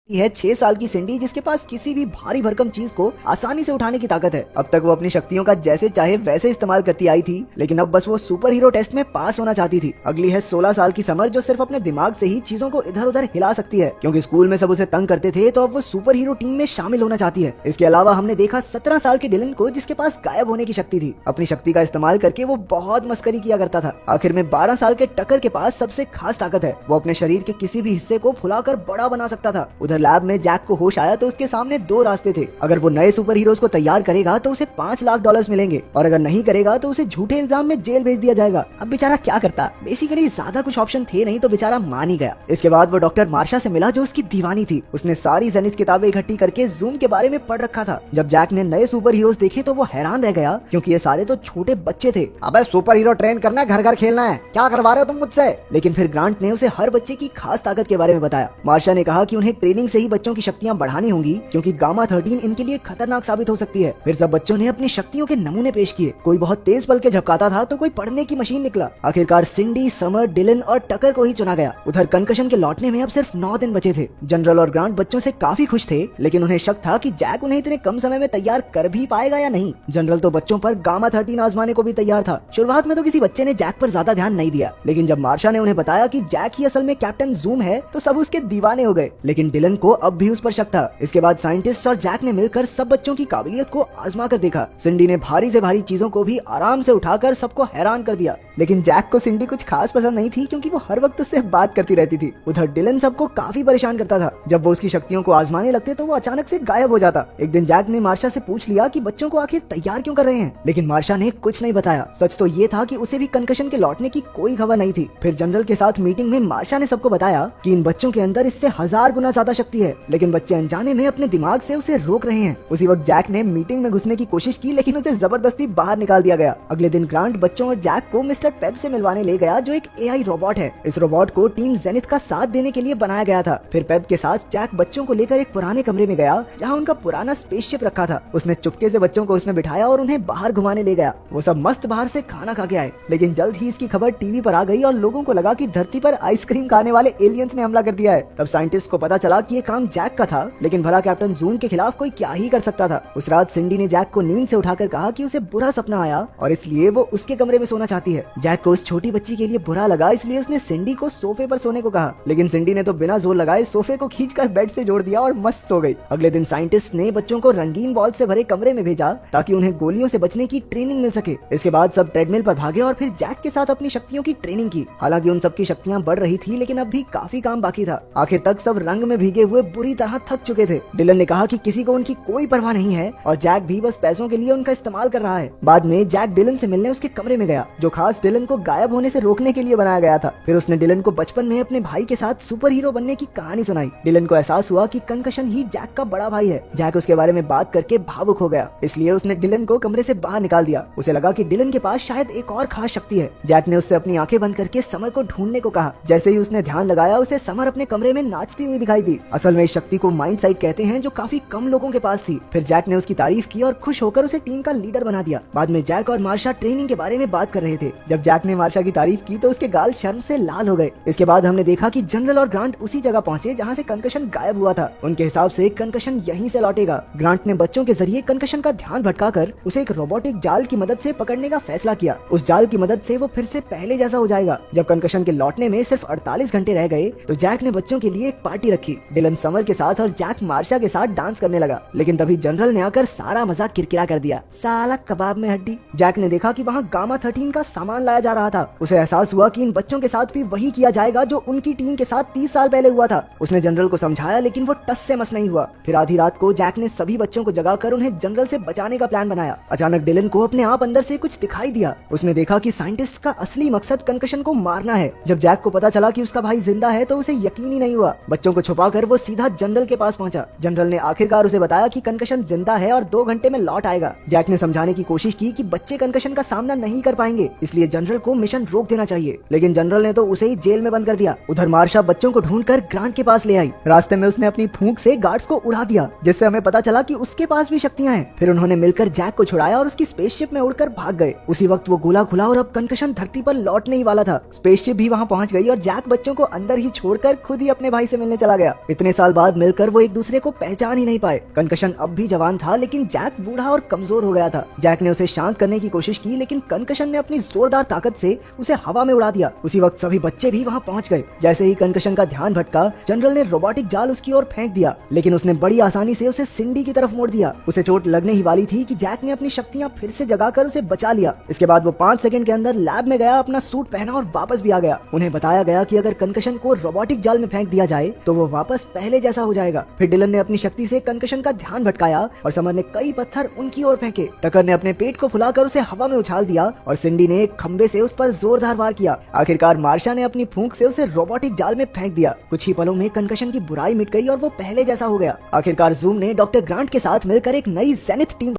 ये है 6 साल की सिंडी, जिसके पास किसी भी भारी भरकम चीज को आसानी से उठाने की ताकत है। अब तक वो अपनी शक्तियों का जैसे चाहे वैसे इस्तेमाल करती आई थी, लेकिन अब बस वो सुपर हीरो टेस्ट में पास होना चाहती थी। अगली है 16 साल की समर, जो सिर्फ अपने दिमाग से ही चीजों को इधर उधर हिला सकती है। क्योंकि स्कूल में सब उसे तंग करते थे, तो अब वो सुपर हीरो टीम में शामिल होना चाहती है। इसके अलावा हमने देखा 17 साल के डिलन को, जिसके पास गायब होने की शक्ति थी। अपनी शक्ति का इस्तेमाल करके वो बहुत मस्करी किया करता था। आखिर में 12 साल के टकर के पास सबसे खास ताकत है, वो अपने शरीर के किसी भी हिस्से को फुलाकर बड़ा बना सकता था। उधर लैब में जैक को होश आया तो उसके सामने 2 रास्ते थे। अगर वो नए सुपर हीरोज को तैयार करेगा तो उसे $5 लाख मिलेंगे, और अगर नहीं करेगा तो उसे झूठे इल्जाम में जेल भेज दिया जाएगा। अब बेचारा क्या करता? बेसिकली ज्यादा कुछ ऑप्शन थे नहीं, तो बेचारा मान ही गया। इसके बाद वो डॉक्टर मार्शा से मिला, जो उसकी दीवानी थी। उसने सारी जेनिथ किताबें इकट्ठी करके जूम के बारे में पढ़ रखा था। जब जैक ने नए सुपर हीरोज देखे तो वो हैरान रह गया, क्योंकि ये सारे तो छोटे बच्चे थे। अबे सुपर हीरो ट्रेन करना है, घर घर खेलना है, क्या करवा रहे हो तुम मुझसे? लेकिन फिर ग्रांट ने उसे हर बच्चे की खास ताकत के बारे में बताया। मार्शा ने कहा कि उन्हें ट्रेनिंग से ही बच्चों की शक्तियां बढ़ानी होंगी, क्योंकि गामा 13 इनके लिए खतरनाक साबित हो सकती है। फिर सब बच्चों ने अपनी शक्तियों के नमूने पेश किए। कोई बहुत तेज पल के झपकाता था, तो कोई पढ़ने की मशीन निकला। आखिरकार सिंडी, समर, डिलन और टकर को ही चुना गया। उधर कंकशन के लौटने में अब सिर्फ 9 दिन बचे थे। जनरल और ग्रांट बच्चों से काफी खुश थे, लेकिन उन्हें शक था कि जैक उन्हें इतने कम समय में तैयार कर भी पाएगा या नहीं। जनरल तो बच्चों पर गामा 13 आजमाने को भी तैयार था। शुरुआत में तो किसी बच्चे ने जैक पर ज्यादा ध्यान नहीं दिया, लेकिन जब मार्शा ने उन्हें बताया कि जैक ही असल में कैप्टन जूम है, तो सब उसके दीवाने हो गए। लेकिन डिलन को अब भी उस पर शक था। इसके बाद साइंटिस्ट और जैक ने मिलकर सब बच्चों की काबिलियत को आजमा कर देखा। सिंडी ने भारी से भारी चीजों को भी आराम से उठाकर सबको हैरान कर दिया। लेकिन जैक को सिंडी कुछ खास पसंद नहीं थी, क्योंकि वो हर वक्त उससे बात करती रहती थी। उधर डिलन सबको काफी परेशान करता था। जब वो उसकी शक्तियों को आजमाने लगते तो वो अचानक से गायब हो जाता। एक दिन जैक ने मार्शा से पूछ लिया कि बच्चों को आखिर तैयार क्यों कर रहे हैं, लेकिन मार्शा ने कुछ नहीं बताया। सच तो ये था कि उसे भी कंकशन के लौटने की कोई खबर नहीं थी। फिर जनरल के साथ मीटिंग में मार्शा ने सबको बताया कि इन बच्चों के अंदर इससे 1000 गुना ज्यादा शक्ति है, लेकिन बच्चे अनजाने में अपने दिमाग से उसे रोक रहे हैं। उसी वक्त जैक ने मीटिंग में घुसने की कोशिश की, लेकिन उसे जबरदस्ती बाहर निकाल दिया गया। अगले दिन ग्रांट बच्चों और जैक को मिस्टर पेप से मिलवाने ले गया, जो एक एआई रोबोट है। इस रोबोट को टीम जेनिथ का साथ देने के लिए बनाया गया था। फिर पेप के साथ जैक बच्चों को लेकर एक पुराने कमरे में गया, जहाँ उनका पुराना स्पेसशिप रखा था। उसने चुपके से बच्चों को उसमें बिठाया और उन्हें बाहर घुमाने ले गया। वो सब मस्त बाहर से खाना खा के आए, लेकिन जल्द ही इसकी खबर टीवी पर आ गई और लोगों को लगा कि धरती पर आइसक्रीम खाने वाले एलियंस ने हमला कर दिया है। तब साइंटिस्ट को पता चला कि ये काम जैक का था, लेकिन भला कैप्टन जूम के खिलाफ कोई क्या ही कर सकता था। उस रात सिंडी ने जैक को नींद से उठाकर कहा कि उसे बुरा सपना आया और इसलिए वो उसके कमरे में सोना चाहती है। जैक को उस छोटी बच्ची के लिए बुरा लगा, इसलिए उसने सिंडी को सोफे पर सोने को कहा, लेकिन सिंडी ने तो बिना जोर लगाए सोफे को खींचकर बेड से जोड़ दिया और मस्त सो गई। अगले दिन साइंटिस्ट ने बच्चों को रंगीन बॉल से भरे कमरे में भेजा, ताकि उन्हें गोलियों से बचने की ट्रेनिंग मिल सके। इसके बाद सब ट्रेडमिल पर भागे और फिर जैक के साथ अपनी शक्तियों की ट्रेनिंग की। हालांकि उन सबकी शक्तियां बढ़ रही थी, लेकिन अब भी काफी काम बाकी था। आखिर तक सब रंग में भीगे हुए बुरी तरह थक चुके थे। डिलन ने कहा कि किसी को उनकी कोई परवाह नहीं है और जैक भी बस पैसों के लिए उनका इस्तेमाल कर रहा है। बाद में जैक डिलन से मिलने उसके कमरे में गया, जो खास डिलन को गायब होने से रोकने के लिए बनाया गया था। फिर उसने डिलन को बचपन में अपने भाई के साथ सुपर हीरो बनने की कहानी सुनाई। डिलन को एहसास हुआ कि कंकशन ही जैक का बड़ा भाई है। जैक उसके बारे में बात करके भावुक हो गया, इसलिए उसने डिलन को कमरे से बाहर निकाल दिया। उसे लगा कि डिलन के पास शायद एक और खास शक्ति है। जैक ने उससे अपनी आंखें बंद करके समर को ढूंढने को कहा। जैसे ही उसने ध्यान लगाया, उसे समर अपने कमरे में नाचती हुई दिखाई दी। असल में इस शक्ति को माइंड साइट कहते हैं, जो काफी कम लोगों के पास थी। फिर जैक ने उसकी तारीफ की और खुश होकर उसे टीम का लीडर बना दिया। बाद में जैक और मार्शा ट्रेनिंग के बारे में बात कर रहे थे। जब जैक ने मार्शा की तारीफ की तो उसके गाल शर्म से लाल हो गए। इसके बाद हमने देखा कि जनरल और ग्रांट उसी जगह पहुंचे जहां से कंकशन गायब हुआ था। उनके हिसाब से कंकशन यहीं से लौटेगा। ग्रांट ने बच्चों के जरिए कंकशन का ध्यान भटकाकर उसे एक रोबोटिक जाल की मदद से पकड़ने का फैसला किया। उस जाल की मदद से वो फिर से पहले जैसा हो जाएगा। जब कंकशन के लौटने में सिर्फ 48 घंटे रह गए तो जैक ने बच्चों के लिए एक पार्टी रखी। डिलन समर के साथ और जैक मार्शा के साथ डांस करने लगा, लेकिन तभी जनरल ने आकर सारा मजाक किरकिरा कर दिया। साला कबाब में हड्डी। जैक ने देखा कि वहाँ गामा 13 का सामान लाया जा रहा था। उसे एहसास हुआ कि इन बच्चों के साथ भी वही किया जाएगा जो उनकी टीम के साथ 30 साल पहले हुआ था। उसने जनरल को समझाया, लेकिन वो टस से मस नहीं हुआ। फिर आधी रात को जैक ने सभी बच्चों को जगाकर उन्हें जनरल से बचाने का प्लान बनाया। अचानक डिलन को अपने आप अंदर से कुछ दिखाई दिया। उसने देखा कि साइंटिस्ट का असली मकसद कंकशन को मारना है। जब जैक को पता चला कि उसका भाई जिंदा है तो उसे यकीन ही नहीं हुआ। बच्चों को छुपाकर वो सीधा जनरल के पास पहुंचा। जनरल ने आखिरकार उसे बताया कि कंकशन जिंदा है और 2 घंटे में लौट आएगा। जैक ने समझाने की कोशिश की कि बच्चे कंकशन का सामना नहीं कर पाएंगे, इसलिए जनरल को मिशन रोक देना चाहिए, लेकिन जनरल ने तो उसे ही जेल में बंद कर दिया। उधर मार्शा बच्चों को ढूंढकर ग्रांट के पास ले आई। रास्ते में उसने अपनी फूंक से गार्ड्स को उड़ा दिया, जिससे हमें पता चला कि उसके पास भी शक्तियां हैं। फिर उन्होंने मिलकर जैक को छुड़ाया और उसकी स्पेसशिप में उड़कर भाग गए। उसी वक्त वो गोला खुला और अब कंकशन धरती पर लौटने ही वाला था। स्पेसशिप भी वहां पहुंच गई और जैक बच्चों को अंदर ही छोड़कर खुद ही अपने भाई से मिलने चला गया। इतने साल बाद मिलकर वो एक दूसरे को पहचान ही नहीं पाए। कंकशन अब भी जवान था, लेकिन जैक बूढ़ा और कमजोर हो गया था। जैक ने उसे शांत करने की कोशिश की, लेकिन कंकशन ने अपनी जोरदार ताकत से उसे हवा में उड़ा दिया। उसी वक्त सभी बच्चे भी वहाँ पहुँच गए। जैसे ही कंकशन का ध्यान भटका, जनरल ने रोबोटिक जाल उसकी ओर फेंक दिया, लेकिन उसने बड़ी आसानी से उसे सिंडी की तरफ मोड़ दिया। उसे चोट लगने ही वाली थी कि जैक ने अपनी शक्तियां फिर से जगाकर उसे बचा लिया। इसके बाद वो 5 सेकंड के अंदर लैब में गया, अपना सूट पहना और वापस भी आ गया। उन्हें बताया गया कि अगर कंकशन को रोबोटिक जाल में फेंक दिया जाए तो वो वापस पहले जैसा हो जाएगा। फिर डिलन ने अपनी शक्ति से कंकशन का ध्यान भटकाया और समर ने कई पत्थर उनकी ओर फेंके। टकर ने अपने पेट को फुलाकर उसे हवा में उछाल दिया और सिंडी ने एक खंबे से उस पर जोरदार वार किया। आखिरकार मार्शा ने अपनी फूंक से उसे रोबोटिक जाल में फेंक दिया। कुछ ही पलों में कंकशन की बुराई मिट गई और वो पहले जैसा हो गया। आखिरकार जूम ने डॉक्टर ग्रांट के साथ मिलकर एक नई जेनिथ टीम